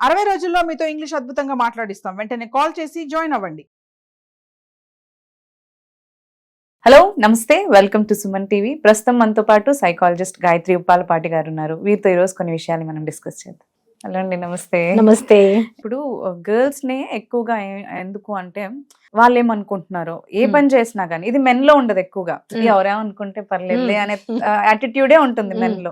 60 రోజుల్లో మీతో ఇంగ్లీష్ అద్భుతంగా మాట్లాడిస్తాం. వెంటనే కాల్ చేసి జాయిన్ అవ్వండి. హలో నమస్తే, వెల్కమ్ టు సుమన్ టీవీ. ప్రస్తుతం మనతో పాటు సైకాలజిస్ట్ గాయత్రి ఉప్పాలపాటి గారు ఉన్నారు. వీరితో ఈరోజు కొన్ని విషయాలు మనం డిస్కస్ చేద్దాం. హలో అండి, నమస్తే. నమస్తే. ఇప్పుడు గర్ల్స్ నే ఎక్కువగా ఎందుకు అంటే వాళ్ళు ఏమనుకుంటున్నారో ఏ పని చేసినా గానీ ఇది మెన్ లో ఉండదు ఎక్కువగా. ఎవరేమనుకుంటే పర్లేదులే అనే యాటిట్యూడే ఉంటుంది మెన్ లో.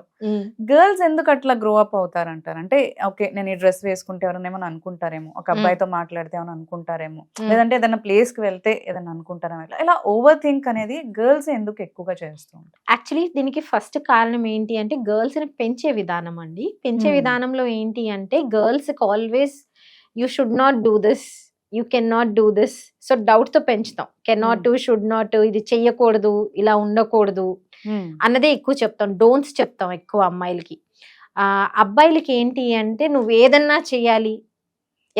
గర్ల్స్ ఎందుకు అట్లా గ్రో అప్ అవుతారంటారు? అంటే ఓకే, నేను ఈ డ్రెస్ వేసుకుంటే ఎవరైనా ఏమైనా అనుకుంటారేమో, ఒక అబ్బాయితో మాట్లాడితే ఏమైనా అనుకుంటారేమో, లేదంటే ఏదైనా ప్లేస్ కి వెళ్తే ఏదైనా అనుకుంటారేమో, ఇలా ఓవర్ థింక్ అనేది గర్ల్స్ ఎందుకు ఎక్కువగా చేస్తూ ఉంటారు? యాక్చువల్లీ దీనికి ఫస్ట్ కారణం ఏంటి అంటే గర్ల్స్ ని పెంచే విధానం అండి. పెంచే విధానంలో ఏంటి అంటే girls always you should not do this, you can not do this. So doubt తో పెంచుతాం. కెన్ నాట్, షుడ్ నాట్, ఇది చెయ్యకూడదు, ఇలా ఉండకూడదు అన్నదే ఎక్కువ చెప్తాం. డోంట్స్ చెప్తాం ఎక్కువ అమ్మాయిలకి. అబ్బాయిలకి ఏంటి అంటే నువ్వు ఏదన్నా చెయ్యాలి,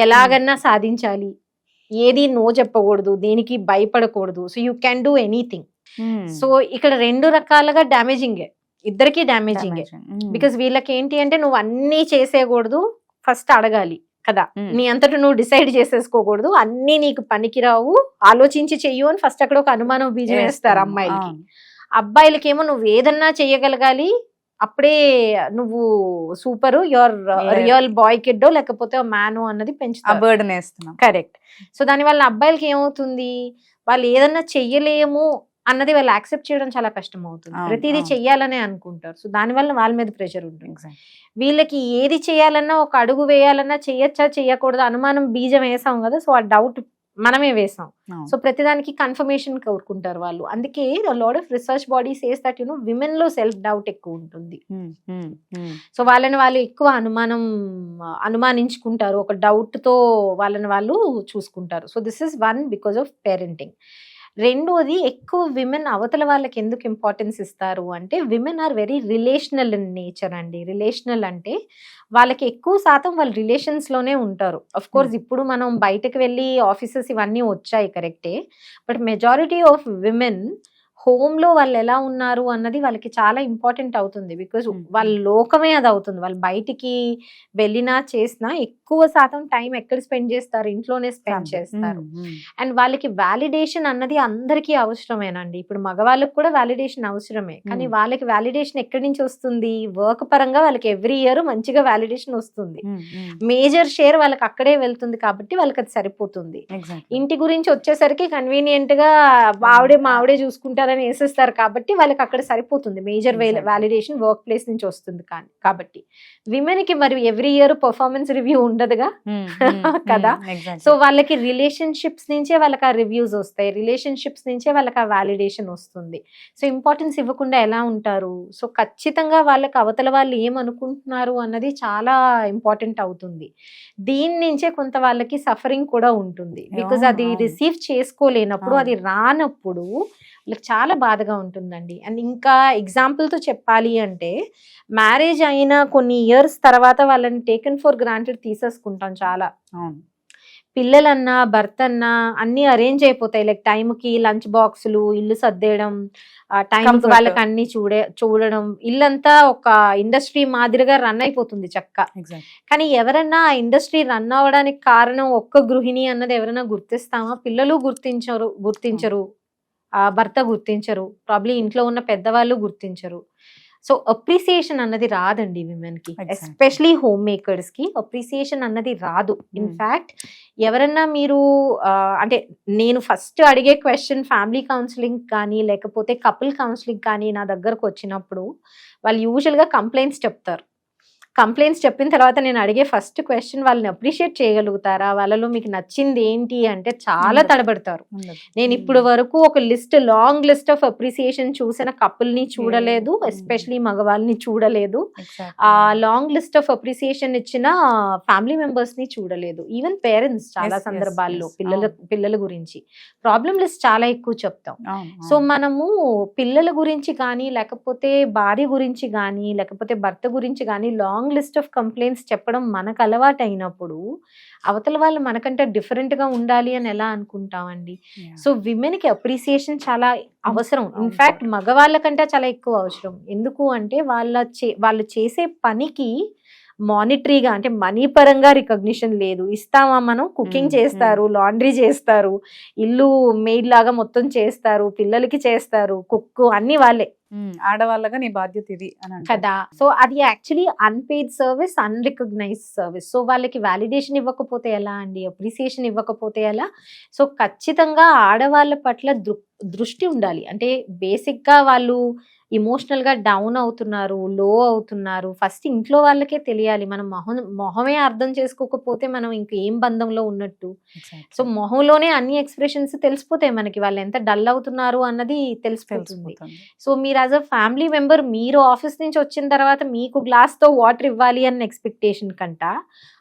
ఎలాగన్నా సాధించాలి, ఏది నో చెప్పకూడదు, దేనికి భయపడకూడదు. So you can do anything. So ఇక్కడ రెండు రకాలుగా డ్యామేజింగ్, ఇద్దరికి డ్యామేజింగ్. బికాస్ వీళ్ళకి ఏంటి అంటే నువ్వు అన్నీ చేసేయకూడదు, ఫస్ట్ అడగాలి కదా, నీ అంతటా నువ్వు డిసైడ్ చేసేసుకోకూడదు, అన్ని నీకు పనికిరావు, ఆలోచించి చెయ్యు అని ఫస్ట్ అక్కడ ఒక అనుమానం బీజం వేస్తారు అమ్మాయిలకి. అబ్బాయిలకేమో నువ్వు ఏదన్నా చెయ్యగలగాలి, అప్పుడే నువ్వు super, your real bye kiddo లేకపోతే మ్యాను అన్నది పెంచుతారు. కరెక్ట్. సో దానివల్ల అబ్బాయిలకి ఏమవుతుంది, వాళ్ళు ఏదన్నా చెయ్యలేము అన్నది వాళ్ళు యాక్సెప్ట్ చేయడం చాలా కష్టం అవుతుంది. ప్రతిదీ చెయ్యాలనే అనుకుంటారు. సో దానివల్ల వాళ్ళ మీద ప్రెషర్ ఉంటుంది. వీళ్ళకి ఏది చేయాలన్నా, ఒక అడుగు వేయాలన్నా చెయ్యొచ్చా చెయ్యకూడదు అనుమానం బీజం వేసాం కదా, సో ఆ డౌట్ మనమే వేసాం. సో ప్రతిదానికి కన్ఫర్మేషన్ కోరుకుంటారు వాళ్ళు. అందుకే lot of research body says that women లో సెల్ఫ్ డౌట్ ఎక్కువ ఉంటుంది. సో వాళ్ళని వాళ్ళు ఎక్కువ అనుమానించుకుంటారు, ఒక డౌట్ తో వాళ్ళని వాళ్ళు చూసుకుంటారు. So this is one because of parenting. రెండోది, ఎక్కువ విమెన్ అవతల వాళ్ళకి ఎందుకు ఇంపార్టెన్స్ ఇస్తారు అంటే women are very relational in nature అండి. రిలేషనల్ అంటే వాళ్ళకి ఎక్కువ శాతం వాళ్ళు రిలేషన్స్ లోనే ఉంటారు. అఫ్ కోర్స్ ఇప్పుడు మనం బయటకు వెళ్ళి ఆఫీసెస్ ఇవన్నీ వచ్చాయి కరెక్టే, but majority of women home లో వాళ్ళు ఎలా ఉన్నారు అన్నది వాళ్ళకి చాలా ఇంపార్టెంట్ అవుతుంది. బికాజ్ వాళ్ళ లోకమే అది అవుతుంది. వాళ్ళు బయటికి వెళ్ళినా చేసినా ఎక్కువ శాతం టైం ఎక్కడ స్పెండ్ చేస్తారు, ఇంట్లోనే స్పెండ్ చేస్తారు. అండ్ వాళ్ళకి వ్యాలిడేషన్ అన్నది అందరికీ అవసరమేనండి. ఇప్పుడు మగవాళ్ళకి కూడా వ్యాలిడేషన్ అవసరమే, కానీ వాళ్ళకి వ్యాలిడేషన్ ఎక్కడి నుంచి వస్తుంది, వర్క్ పరంగా వాళ్ళకి ఎవ్రీ ఇయర్ మంచిగా వ్యాలిడేషన్ వస్తుంది. మేజర్ షేర్ వాళ్ళకి అక్కడే వెళ్తుంది కాబట్టి వాళ్ళకి అది సరిపోతుంది. ఇంటి గురించి వచ్చేసరికి కన్వీనియంట్ గా ఆవిడే చూసుకుంటారు వేసేస్తారు కాబట్టి వాళ్ళకి అక్కడ సరిపోతుంది. మేజర్ వాలిడేషన్ వర్క్ ప్లేస్ నుంచి వస్తుంది కాబట్టి విమెన్ కి మరి ఎవ్రీ ఇయర్ పర్ఫార్మెన్స్ రివ్యూ ఉండదుగా కదా. సో వాళ్ళకి రిలేషన్షిప్స్ నుంచే వాళ్ళకి ఆ రివ్యూస్ వస్తాయి, రిలేషన్షిప్స్ నుంచే వాళ్ళకి ఆ వాలిడేషన్ వస్తుంది. సో ఇంపార్టెన్స్ ఇవ్వకుండా ఎలా ఉంటారు? సో ఖచ్చితంగా వాళ్ళకి అవతల వాళ్ళు ఏమనుకుంటున్నారు అన్నది చాలా ఇంపార్టెంట్ అవుతుంది. దీని నుంచే కొంత వాళ్ళకి సఫరింగ్ కూడా ఉంటుంది. బికాజ్ అది రిసీవ్ చేసుకోలేనప్పుడు, అది రానప్పుడు వాళ్ళకి చాలా బాధగా ఉంటుందండి. అండ్ ఇంకా ఎగ్జాంపుల్తో చెప్పాలి అంటే మ్యారేజ్ అయిన కొన్ని ఇయర్స్ తర్వాత వాళ్ళని టేకెన్ ఫర్ గ్రాంటెడ్ తీసేసుకుంటాం చాలా. పిల్లలన్నా భర్త అన్నా అన్ని అరేంజ్ అయిపోతాయి. లైక్ టైంకి లంచ్ బాక్సులు, ఇల్లు సర్దేయడం, టైంకి వాళ్ళకి అన్ని చూడడం, ఇల్లంతా ఒక ఇండస్ట్రీ మాదిరిగా రన్ అయిపోతుంది చక్క. కానీ ఎవరన్నా ఆ ఇండస్ట్రీ రన్ అవ్వడానికి కారణం ఒక్క గృహిణి అన్నది ఎవరైనా గుర్తిస్తామా? పిల్లలు గుర్తించరు, భర్త గుర్తించరు, ప్రాబ్లీ ఇంట్లో ఉన్న పెద్దవాళ్ళు గుర్తించరు. సో అప్రిసియేషన్ అన్నది రాదండి విమెన్ కి, ఎస్పెషలీ హోమ్ మేకర్స్ కి అప్రిసియేషన్ అన్నది రాదు. ఇన్ఫాక్ట్ ఎవరన్నా మీరు అంటే నేను ఫస్ట్ అడిగే క్వశ్చన్ ఫ్యామిలీ కౌన్సిలింగ్ కానీ లేకపోతే కపుల్ కౌన్సిలింగ్ కానీ నా దగ్గరకు వచ్చినప్పుడు వాళ్ళు యూజువల్ గా కంప్లైంట్స్ చెప్తారు. కంప్లైంట్స్ చెప్పిన తర్వాత నేను అడిగే ఫస్ట్ క్వశ్చన్, వాళ్ళని అప్రిషియేట్ చేయగలుగుతారా, వాళ్ళలో మీకు నచ్చింది ఏంటి అంటే చాలా తడబడతారు. నేను ఇప్పుడు వరకు ఒక లాంగ్ లిస్ట్ ఆఫ్ అప్రిసియేషన్ చూసిన కపుల్ని చూడలేదు, ఎస్పెషలీ మగవాళ్ళని చూడలేదు. ఆ లాంగ్ లిస్ట్ ఆఫ్ అప్రిసియేషన్ ఇచ్చిన ఫ్యామిలీ మెంబర్స్ ని చూడలేదు. ఈవెన్ పేరెంట్స్ చాలా సందర్భాల్లో పిల్లల గురించి ప్రాబ్లమ్ లిస్ట్ చాలా ఎక్కువ చెప్తాం. సో మనము పిల్లల గురించి కానీ లేకపోతే భార్య గురించి కానీ లేకపోతే భర్త గురించి కానీ లాంగ్ లిస్ట్ ఆఫ్ కంప్లైంట్స్ చెప్పడం మనకు అలవాటు అయినప్పుడు అవతల వాళ్ళు మనకంటే డిఫరెంట్ గా ఉండాలి అని ఎలా అనుకుంటామండి? సో విమెన్ కి అప్రిసియేషన్ చాలా అవసరం. ఇన్ఫాక్ట్ మగవాళ్ళ కంటే చాలా ఎక్కువ అవసరం. ఎందుకు అంటే వాళ్ళు చేసే పనికి మానిటరీగా అంటే మనీ పరంగా రికగ్నిషన్ లేదు. ఇస్తామా మనం, కుకింగ్ చేస్తారు, లాండ్రీ చేస్తారు, ఇల్లు మెయిడ్ లాగా మొత్తం చేస్తారు, పిల్లలకి చేస్తారు, కుక్ అన్ని వాళ్ళే ఆడవాళ్ళగా నీ బాధ్యత ఇది అని కదా. సో అది actually unpaid service, unrecognised service. So వాళ్ళకి వాలిడేషన్ ఇవ్వకపోతే ఎలా అండి, అప్రిసియేషన్ ఇవ్వకపోతే ఎలా? సో ఖచ్చితంగా ఆడవాళ్ళ పట్ల దృష్టి ఉండాలి. అంటే బేసిక్ గా వాళ్ళు ఇమోషనల్ గా డౌన్ అవుతున్నారు, లో అవుతున్నారు, ఫస్ట్ ఇంట్లో వాళ్ళకే తెలియాలి. మనం మొహమే అర్థం చేసుకోకపోతే మనం ఇంకేం బంధంలో ఉన్నట్టు. సో మొహంలోనే అన్ని ఎక్స్ప్రెషన్స్ తెలిసిపోతాయి మనకి, వాళ్ళు ఎంత డల్ అవుతున్నారు అన్నది తెలిసిపోతుంది. సో మీరు యాజ్ అ ఫ్యామిలీ మెంబర్, మీరు ఆఫీస్ నుంచి వచ్చిన తర్వాత మీకు గ్లాస్ తో వాటర్ ఇవ్వాలి అన్న ఎక్స్పెక్టేషన్ కంట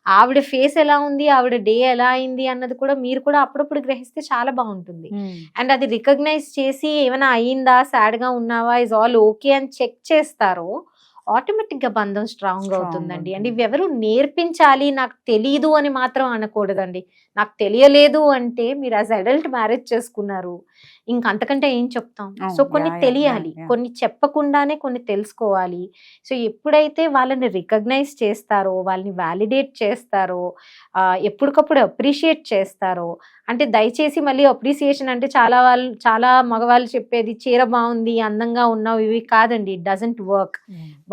ఆవిడ ఫేస్ ఎలా ఉంది, ఆవిడ డే ఎలా అయింది అన్నది కూడా మీరు కూడా అప్పుడప్పుడు గ్రహిస్తే చాలా బాగుంటుంది. అండ్ అది రికగ్నైజ్ చేసి ఏమైనా అయ్యిందా, సాడ్ గా ఉన్నావా, ఇస్ ఆల్ ఓకే అని చెక్ చేస్తారో ఆటోమేటిక్ గా బంధం స్ట్రాంగ్ అవుతుందండి. అండ్ ఇవి ఎవరు నేర్పించాలి, నాకు తెలీదు అని మాత్రం అనకూడదండి. నాకు తెలియలేదు అంటే మీరు యాజ్ అడల్ట్ మ్యారేజ్ చేసుకున్నారు, ఇంకంతకంటే ఏం చెప్తాం. సో కొన్ని తెలియాలి, కొన్ని చెప్పకుండానే కొన్ని తెలుసుకోవాలి. సో ఎప్పుడైతే వాళ్ళని రికగ్నైజ్ చేస్తారో, వాళ్ళని వ్యాలిడేట్ చేస్తారో, ఎప్పటికప్పుడు అప్రిషియేట్ చేస్తారో, అంటే దయచేసి మళ్ళీ అప్రిసియేషన్ అంటే చాలా మగవాళ్ళు చెప్పేది చీర బాగుంది, అందంగా ఉన్నావు, ఇవి కాదండి. It doesn't work.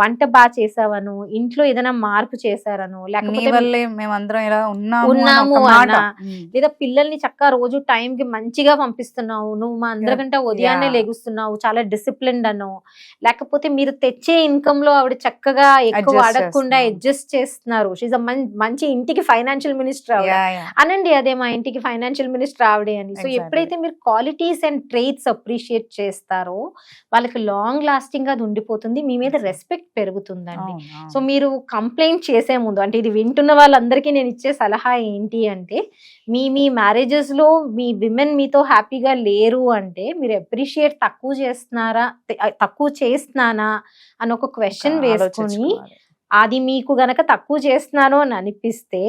వంట బాగా చేసావను, ఇంట్లో ఏదైనా మార్పు చేశారను, లేకపోతే మేమందరం ఇలా ఉన్నాము అన్నా, లేదా పిల్లల్ని చక్కగా రోజు టైం కి మంచిగా పంపిస్తున్నావు, నువ్వు మా అందరికంటే ఉదయాన్నే లెగుస్తున్నావు, చాలా డిసిప్లిన్డ్ అనో, లేకపోతే మీరు తెచ్చే ఇన్కమ్ లో ఆవిడ చక్కగా ఎక్కువ అడగకుండా అడ్జస్ట్ చేస్తున్నారు, షీజ్ అ మంచి ఇంటికి ఫైనాన్షియల్ మినిస్టర్ ఆవిడ అనండి, అదే మా ఇంటికి ఫైనాన్షియల్ మినిస్టర్ ఆవిడే అని. సో ఎప్పుడైతే మీరు క్వాలిటీస్ అండ్ ట్రేట్స్ అప్రిషియేట్ చేస్తారో వాళ్ళకి లాంగ్ లాస్టింగ్ గా అది ఉండిపోతుంది, మీ మీద రెస్పెక్ట్ పెరుగుతుందండి. సో మీరు కంప్లైంట్ చేసే ముందు, అంటే ఇది వింటున్న వాళ్ళందరికీ నేను ఇచ్చే సలహా ఏంటి అంటే, మీ మ్యారేజెస్ లో మీ విమెన్ మీతో హ్యాపీగా లేరు అంటే మీరు అప్రిషియేట్ తక్కువ చేస్తున్నానా అని ఒక క్వశ్చన్ వేసుకొని, అది మీకు గనక తక్కువ చేస్తున్నాను అని అనిపిస్తే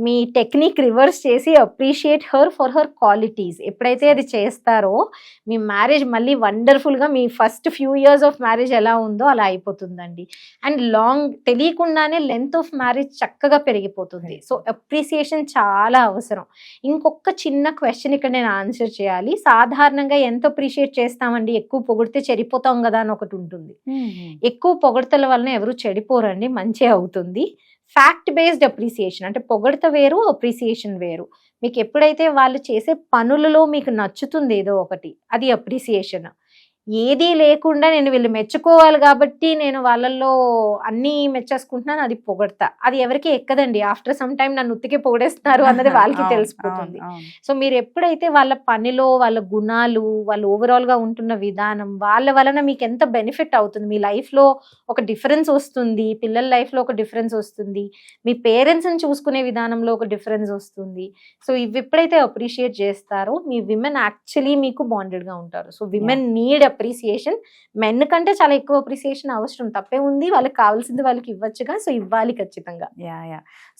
మీ టెక్నిక్ రివర్స్ చేసి appreciate her for her qualities. ఎప్పుడైతే అది చేస్తారో మీ మ్యారేజ్ మళ్ళీ వండర్ఫుల్ గా, మీ first few years of marriage ఎలా ఉందో అలా అయిపోతుందండి. అండ్ తెలియకుండానే లెంత్ ఆఫ్ మ్యారేజ్ చక్కగా పెరిగిపోతుంది. సో అప్రిసియేషన్ చాలా అవసరం. ఇంకొక చిన్న క్వశ్చన్ ఇక్కడ నేను ఆన్సర్ చేయాలి. సాధారణంగా ఎంత అప్రిషియేట్ చేస్తామండి, ఎక్కువ పొగిడితే చెడిపోతాం కదా అని ఒకటి ఉంటుంది. ఎక్కువ పొగడతల వలన ఎవరు చెడిపోరండి, మంచి అవుతుంది. ఫ్యాక్ట్ బేస్డ్ అప్రిసియేషన్ అంటే పొగడత వేరు, అప్రిసియేషన్ వేరు. మీకు ఎప్పుడైతే వాళ్ళు చేసే పనులలో మీకు నచ్చుతుంది ఏదో ఒకటి, అది అప్రిసియేషన్. ఏదీ లేకుండా నేను వీళ్ళు మెచ్చుకోవాలి కాబట్టి నేను వాళ్ళల్లో అన్ని మెచ్చేసుకుంటున్నాను, అది పొగడతా. అది ఎవరికి ఎక్కదండి. ఆఫ్టర్ సమ్ టైం నన్ను ఉత్తికే పొగడేస్తున్నారు అన్నది వాళ్ళకి తెలిసిపోతుంది. సో మీరు ఎప్పుడైతే వాళ్ళ పనిలో, వాళ్ళ గుణాలు, వాళ్ళు ఓవరాల్ గా ఉంటున్న విధానం, వాళ్ళ వలన మీకు ఎంత బెనిఫిట్ అవుతుంది, మీ లైఫ్ లో ఒక డిఫరెన్స్ వస్తుంది, పిల్లల లైఫ్ లో ఒక డిఫరెన్స్ వస్తుంది, మీ పేరెంట్స్ ని చూసుకునే విధానంలో ఒక డిఫరెన్స్ వస్తుంది. సో ఇవి ఎప్పుడైతే అప్రిషియేట్ చేస్తారో మీ విమెన్ యాక్చువల్లీ మీకు బాండెడ్ గా ఉంటారు. So women need appreciation. Men కంటే చాలా ఎక్కువ అప్రిసియేషన్ అవసరం, తప్పే ఉంది, వాళ్ళకి కావాల్సింది వాళ్ళకి ఇవ్వచ్చుగా. సో ఇవ్వాలి ఖచ్చితంగా.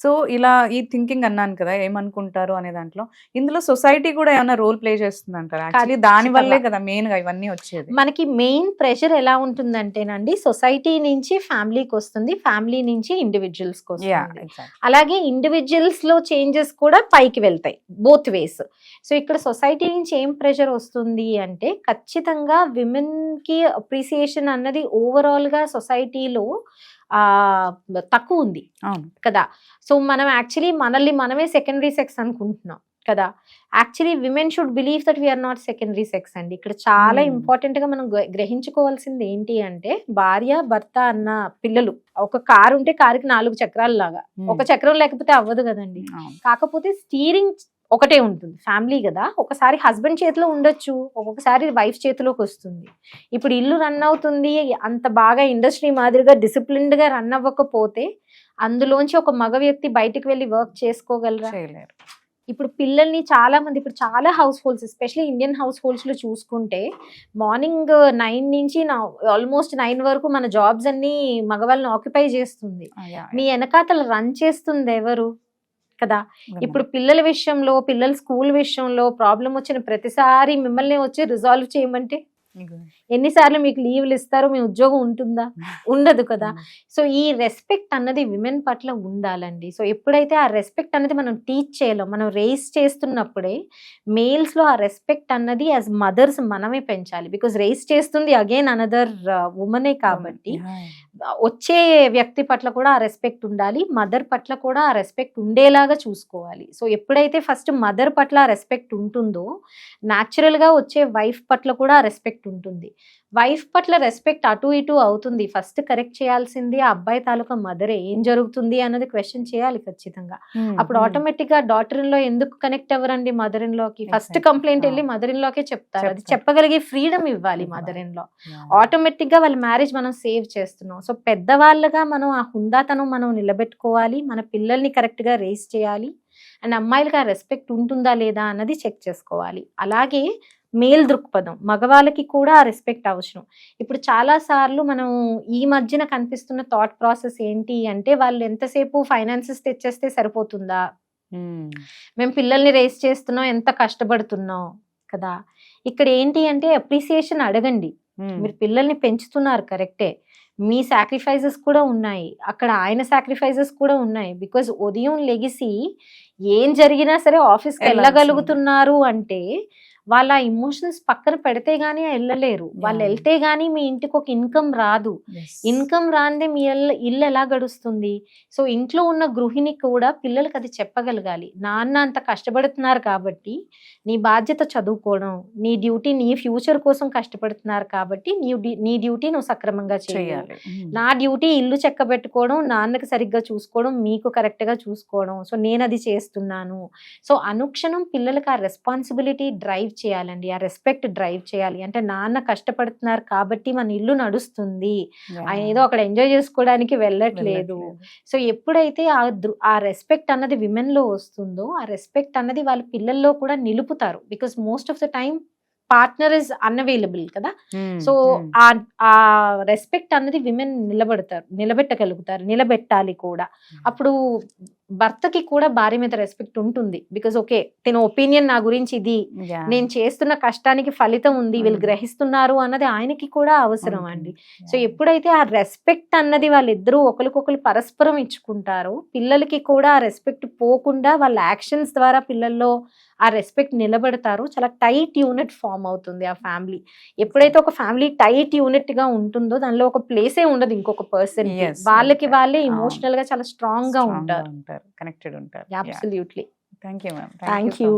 సో ఇలా ఈ థింకింగ్ అన్నాను కదా, ఏమనుకుంటారు అనే దాంట్లో ఇందులో సొసైటీ కూడా ఏమైనా రోల్ ప్లే చేస్తుంది అంటారు? యాక్చువల్లీ దాని వల్లే కదా మెయిన్ గా ఇవన్నీ వచ్చేది. మనకి మెయిన్ ప్రెషర్ ఎలా ఉంటుందంటేనండి, సొసైటీ నుంచి ఫ్యామిలీకి వస్తుంది, ఫ్యామిలీ నుంచి ఇండివిజువల్స్ కి వస్తుంది. అలాగే ఇండివిజువల్స్ లో చేంజెస్ కూడా పైకి వెళ్తాయి, బోత్ వేస్. సో ఇక్కడ సొసైటీ నుంచి ఏం ప్రెషర్ వస్తుంది అంటే, ఖచ్చితంగా విమెన్ కి అప్రిసియేషన్ అన్నది ఓవరాల్ గా సొసైటీలో తక్కువ ఉంది కదా. సో మనం యాక్చువల్లీ మనల్ని మనమే సెకండరీ సెక్స్ అనుకుంటున్నాం కదా. Actually women should believe that we're not secondary sex అండి. ఇక్కడ చాలా ఇంపార్టెంట్ గా మనం గ్రహించుకోవాల్సింది ఏంటి అంటే, భార్య భర్త అన్న పిల్లలు, ఒక కారు ఉంటే కారుకి 4 చక్రాలు లాగా, ఒక చక్రం లేకపోతే అవ్వదు కదండి. కాకపోతే స్టీరింగ్ ఒకటే ఉంటుంది, ఫ్యామిలీ కదా. ఒకసారి హస్బెండ్ చేతిలో ఉండొచ్చు, ఒక్కొక్కసారి వైఫ్ చేతిలోకి వస్తుంది. ఇప్పుడు ఇల్లు రన్ అవుతుంది, అంత బాగా ఇండస్ట్రీ మాదిరిగా డిసిప్లిన్డ్ గా రన్ అవ్వకపోతే అందులోంచి ఒక మగ వ్యక్తి బయటకు వెళ్ళి వర్క్ చేసుకోగలరా? ఇప్పుడు పిల్లల్ని చాలా మంది, ఇప్పుడు చాలా house holds, especially Indian house holds లో చూసుకుంటే, మార్నింగ్ 9 నుంచి ఆల్మోస్ట్ 9 వరకు మన జాబ్స్ అన్ని మగవాళ్ళని ఆక్యుపై చేస్తుంది. మీ వెనకాతల రన్ చేస్తుంది ఎవరు కదా. ఇప్పుడు పిల్లల విషయంలో, పిల్లల స్కూల్ విషయంలో ప్రాబ్లం వచ్చిన ప్రతిసారి మిమ్మల్ని వచ్చి రిజాల్వ్ చేయమంటే ఎన్నిసార్లు మీకు లీవ్లు ఇస్తారు, మీ ఉద్యోగం ఉంటుందా? ఉండదు కదా. సో ఈ రెస్పెక్ట్ అన్నది విమెన్ పట్ల ఉండాలండి. సో ఎప్పుడైతే ఆ రెస్పెక్ట్ అన్నది మనం టీచ్ చేయలేం, మనం రేస్ చేస్తున్నప్పుడే మేల్స్ లో ఆ రెస్పెక్ట్ అన్నది యాజ్ మదర్స్ మనమే పెంచాలి. బికాస్ రేస్ చేస్తుంది అగైన్ అనదర్ ఉమనే కాబట్టి వచ్చే వ్యక్తి పట్ల కూడా ఆ రెస్పెక్ట్ ఉండాలి, మదర్ పట్ల కూడా ఆ రెస్పెక్ట్ ఉండేలాగా చూసుకోవాలి. సో ఎప్పుడైతే ఫస్ట్ మదర్ పట్ల ఆ రెస్పెక్ట్ ఉంటుందో న్యాచురల్ గా వచ్చే వైఫ్ పట్ల కూడా ఆ రెస్పెక్ట్ ఉంటుంది. వైఫ్ పట్ల రెస్పెక్ట్ అటు ఇటు అవుతుంది. ఫస్ట్ కరెక్ట్ చేయాల్సింది ఆ అబ్బాయి తాలూకా మదరే, ఏం జరుగుతుంది అన్నది క్వశ్చన్ చేయాలి ఖచ్చితంగా. అప్పుడు ఆటోమేటిక్ గా డాటర్ ఇన్ లో ఎందుకు కనెక్ట్ అవ్వరండి మదర్ ఇన్ లోకి? ఫస్ట్ కంప్లైంట్ వెళ్ళి మదర్ ఇన్ లోకే చెప్తారు. అది చెప్పగలిగే ఫ్రీడమ్ ఇవ్వాలి మదర్ ఇన్ లో. ఆటోమేటిక్ గా వాళ్ళ మ్యారేజ్ మనం సేవ్ చేస్తున్నాం. సో పెద్దవాళ్ళగా మనం ఆ హుందాతనం మనం నిలబెట్టుకోవాలి, మన పిల్లల్ని కరెక్ట్ గా రేస్ చేయాలి, అండ్ అమ్మాయిలకి ఆ రెస్పెక్ట్ ఉంటుందా లేదా అన్నది చెక్ చేసుకోవాలి. అలాగే మేల్ దృక్పథం, మగవాళ్ళకి కూడా ఆ రెస్పెక్ట్ అవసరం. ఇప్పుడు చాలా సార్లు మనం ఈ మధ్యన కనిపిస్తున్న థాట్ ప్రాసెస్ ఏంటి అంటే, వాళ్ళు ఎంతసేపు ఫైనాన్సెస్ తెచ్చేస్తే సరిపోతుందా, మేము పిల్లల్ని రేస్ చేస్తున్నాం, ఎంత కష్టపడుతున్నాం కదా. ఇక్కడ ఏంటి అంటే అప్రిసియేషన్ అడగండి. మీరు పిల్లల్ని పెంచుతున్నారు కరెక్టే, మీ సాక్రిఫైజెస్ కూడా ఉన్నాయి, అక్కడ ఆయన సాక్రిఫైజెస్ కూడా ఉన్నాయి. బికాజ్ ఉదయం లెగిసి ఏం జరిగినా సరే ఆఫీస్కి వెళ్ళగలుగుతున్నారు అంటే వాళ్ళ ఇమోషన్స్ పక్కన పెడితే గానీ వెళ్ళలేరు. వాళ్ళు వెళ్తే గానీ మీ ఇంటికి ఒక ఇన్కమ్ రాదు. ఇన్కమ్ రాందే మీ ఇల్లు ఎలా గడుస్తుంది? సో ఇంట్లో ఉన్న గృహిణి కూడా పిల్లలకి అది చెప్పగలగాలి. నాన్న అంత కష్టపడుతున్నారు కాబట్టి నీ బాధ్యత చదువుకోవడం, నీ డ్యూటీ, నీ ఫ్యూచర్ కోసం కష్టపడుతున్నారు కాబట్టి నీ డ్యూటీ నువ్వు సక్రమంగా చేయాలి. నా డ్యూటీ ఇల్లు చెక్క పెట్టుకోవడం, నాన్నకి సరిగ్గా చూసుకోవడం, మీకు కరెక్ట్ గా చూసుకోవడం. సో నేను అది చేస్తున్నాను. సో అనుక్షణం పిల్లలకి ఆ రెస్పాన్సిబిలిటీ డ్రైవ్ చేయాలండి, ఆ రెస్పెక్ట్ డ్రైవ్ చేయాలి. అంటే నాన్న కష్టపడుతున్నారు కాబట్టి మన ఇల్లు నడుస్తుంది, ఆయన ఏదో అక్కడ ఎంజాయ్ చేసుకోవడానికి వెళ్ళట్లేదు. సో ఎప్పుడైతే ఆ రెస్పెక్ట్ అన్నది విమెన్ లో వస్తుందో ఆ రెస్పెక్ట్ అన్నది వాళ్ళ పిల్లల్లో కూడా నిలుపుతారు. Because most of the time partner is unavailable కదా. సో ఆ రెస్పెక్ట్ అన్నది విమెన్ నిలబెట్టగలుగుతారు, నిలబెట్టాలి కూడా. అప్పుడు భర్తకి కూడా భార్య మీద రెస్పెక్ట్ ఉంటుంది. బికాజ్ ఓకే తన ఒపీనియన్ నా గురించి ఇది, నేను చేస్తున్న కష్టానికి ఫలితం ఉంది, వీళ్ళు గ్రహిస్తున్నారు అన్నది ఆయనకి కూడా అవసరం అండి. సో ఎప్పుడైతే ఆ రెస్పెక్ట్ అన్నది వాళ్ళిద్దరూ ఒకరికొకరు పరస్పరం ఇచ్చుకుంటారో పిల్లలకి కూడా ఆ రెస్పెక్ట్ పోకుండా వాళ్ళ యాక్షన్స్ ద్వారా పిల్లల్లో ఆ రెస్పెక్ట్ నిలబెడతారు. చాలా టైట్ యూనిట్ ఫామ్ అవుతుంది ఆ ఫ్యామిలీ. ఎప్పుడైతే ఒక ఫ్యామిలీ టైట్ యూనిట్ గా ఉంటుందో దానిలో ఒక ప్లేసే ఉండదు ఇంకొక పర్సన్. వాళ్ళకి వాళ్ళే ఎమోషనల్ గా చాలా స్ట్రాంగ్ గా ఉంటారు, కనెక్టెడ్ ఉంటారు. Absolutely. Thank you ma'am. Thank you.